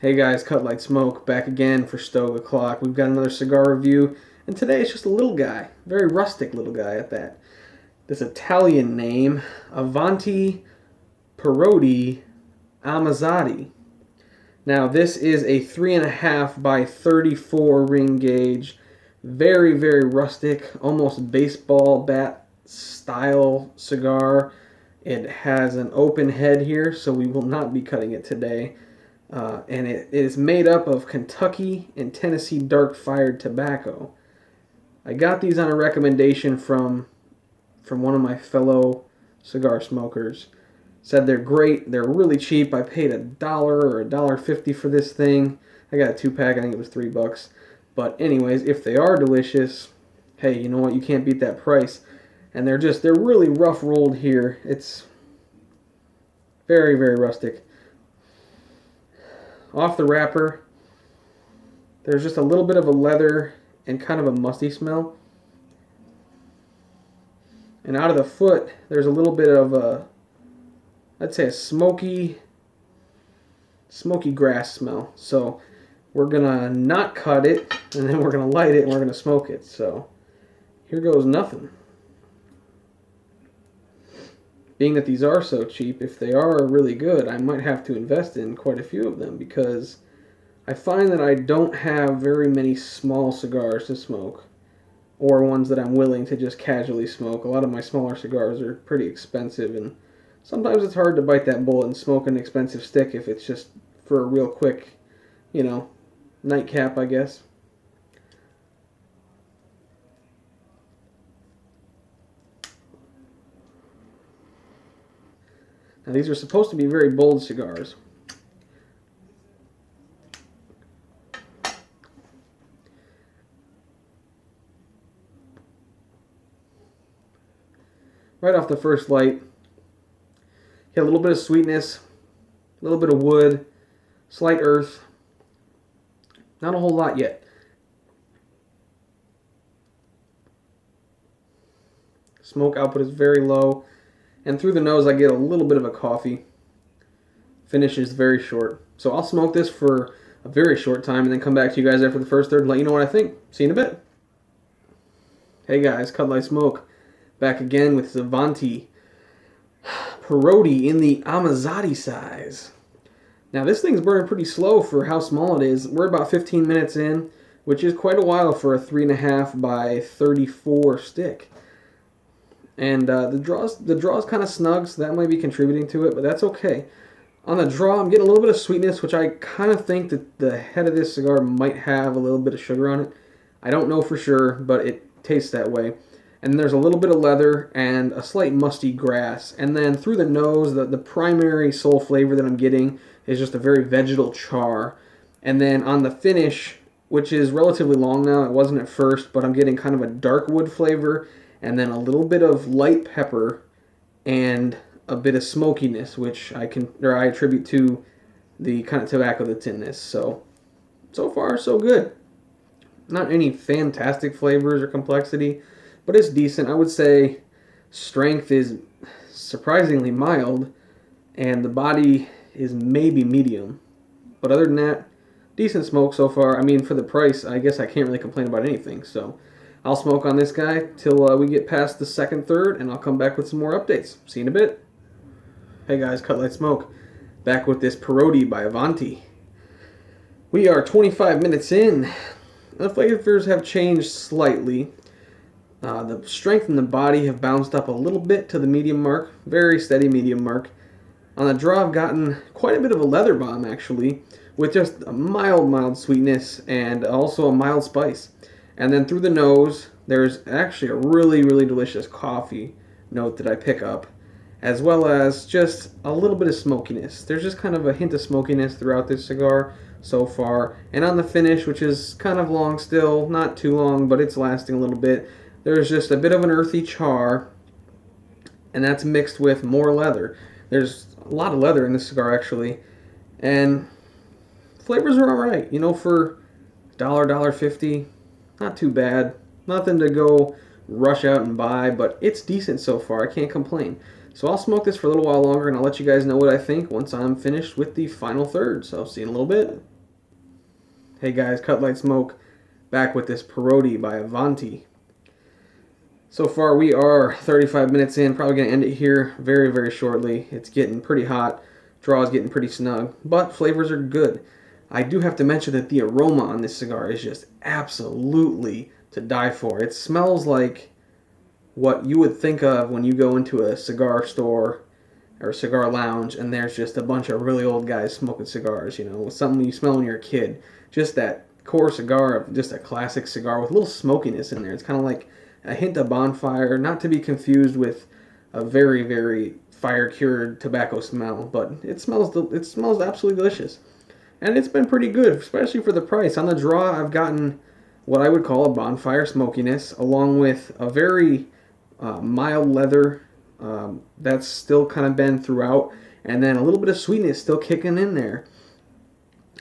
Hey guys, CutLightSmoke back again for Stoke O'Clock. We've got another cigar review, and today it's just a little guy, very rustic little guy at that. This Italian name, Avanti Parodi Amazzati. Now this is a 3.5 by 34 ring gauge, very, very rustic, almost baseball bat style cigar. It has an open head here, so we will not be cutting it today. And it is made up of Kentucky and Tennessee dark-fired tobacco. I got these on a recommendation from one of my fellow cigar smokers. Said they're great, they're really cheap. I paid $1 or $1.50 for this thing. I got a 2-pack, I think it was $3. But anyways, if they are delicious, hey, you know what? You can't beat that price. And they're really rough rolled here. It's very, very rustic. Off the wrapper, there's just a little bit of a leather and kind of a musty smell. And out of the foot, there's a little bit of a, I'd say a smoky grass smell. So we're gonna not cut it, and then we're gonna light it, and we're gonna smoke it. So here goes nothing. Being that these are so cheap, if they are really good, I might have to invest in quite a few of them, because I find that I don't have very many small cigars to smoke, or ones that I'm willing to just casually smoke. A lot of my smaller cigars are pretty expensive, and sometimes it's hard to bite that bullet and smoke an expensive stick if it's just for a real quick, nightcap, I guess. Now these are supposed to be very bold cigars. Right off the first light, get a little bit of sweetness, a little bit of wood, slight earth. Not a whole lot yet. Smoke output is very low. And through the nose, I get a little bit of a coffee. Finish is very short. So I'll smoke this for a very short time and then come back to you guys after the first third and let you know what I think. See you in a bit. Hey guys, CutLightSmoke. Back again with this Avanti Parodi in the Amazzati size. Now this thing's burning pretty slow for how small it is. We're about 15 minutes in, which is quite a while for a 3.5 by 34 stick. And the draw's kind of snug, so that might be contributing to it, but that's okay. On the draw, I'm getting a little bit of sweetness, which I kind of think that the head of this cigar might have a little bit of sugar on it. I don't know for sure, but it tastes that way. And there's a little bit of leather and a slight musty grass. And then through the nose, the primary sole flavor that I'm getting is just a very vegetal char. And then on the finish, which is relatively long now, it wasn't at first, but I'm getting kind of a dark wood flavor, and then a little bit of light pepper and a bit of smokiness, which I attribute to the kind of tobacco that's in this. So far so good. Not any fantastic flavors or complexity, but it's decent. I would say strength is surprisingly mild, and the body is maybe medium. But other than that, decent smoke so far. I mean, for the price, I guess I can't really complain about anything. So I'll smoke on this guy till we get past the second third, and I'll come back with some more updates. See you in a bit. Hey guys, CutLightSmoke. Back with this Parodi by Avanti. We are 25 minutes in. The flavors have changed slightly. The strength and the body have bounced up a little bit to the medium mark. Very steady medium mark. On the draw, I've gotten quite a bit of a leather bomb, actually, with just a mild sweetness and also a mild spice. And then through the nose, there's actually a really, really delicious coffee note that I pick up, as well as just a little bit of smokiness. There's just kind of a hint of smokiness throughout this cigar so far. And on the finish, which is kind of long still, not too long, but it's lasting a little bit, there's just a bit of an earthy char, and that's mixed with more leather. There's a lot of leather in this cigar, actually, and flavors are alright. For $1, $1.50, not too bad. Nothing to go rush out and buy, but it's decent so far. I can't complain. So I'll smoke this for a little while longer, and I'll let you guys know what I think once I'm finished with the final third. So see you in a little bit. Hey guys, CutLightSmoke back with this Parodi by Avanti. So far we are 35 minutes in, probably going to end it here very, very shortly. It's getting pretty hot, draw is getting pretty snug, but flavors are good. I do have to mention that the aroma on this cigar is just absolutely to die for. It smells like what you would think of when you go into a cigar store or a cigar lounge and there's just a bunch of really old guys smoking cigars, something you smell when you're a kid. Just that core cigar of just a classic cigar with a little smokiness in there. It's kind of like a hint of bonfire, not to be confused with a very, very fire-cured tobacco smell, but it smells absolutely delicious. And it's been pretty good, especially for the price. On the draw, I've gotten what I would call a bonfire smokiness, along with a very mild leather that's still kind of been throughout, and then a little bit of sweetness still kicking in there.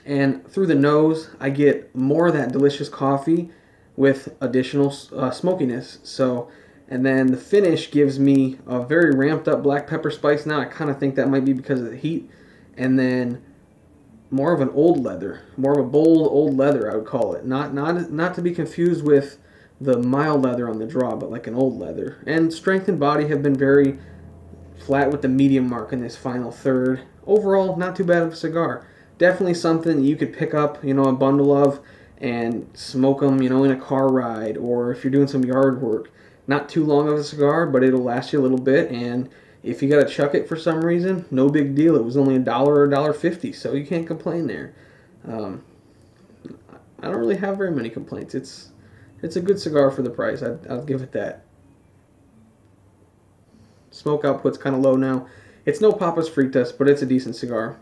And through the nose, I get more of that delicious coffee with additional smokiness. So, and then the finish gives me a very ramped up black pepper spice. Now I kind of think that might be because of the heat, and then more of an old leather, more of a bold old leather, I would call it. Not to be confused with the mild leather on the draw, but like an old leather. And strength and body have been very flat with the medium mark in this final third. Overall, not too bad of a cigar. Definitely something you could pick up, a bundle of and smoke them, in a car ride or if you're doing some yard work. Not too long of a cigar, but it'll last you a little bit. And if you got to chuck it for some reason, no big deal. It was only $1 or $1.50, so you can't complain there. I don't really have very many complaints. It's a good cigar for the price. I'll give it that. Smoke output's kind of low now. It's no Papas Fritas, but it's a decent cigar.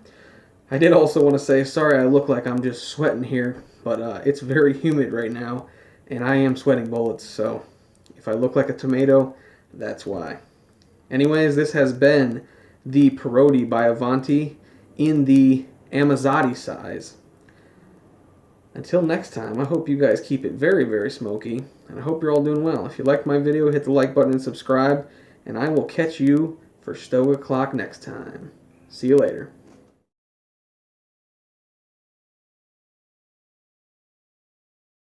I did also want to say, sorry I look like I'm just sweating here, but it's very humid right now, and I am sweating bullets, so if I look like a tomato, that's why. Anyways, this has been the Parodi by Avanti in the Amazzotti size. Until next time, I hope you guys keep it very, very smoky, and I hope you're all doing well. If you liked my video, hit the like button and subscribe, and I will catch you for Stoke O'Clock next time. See you later.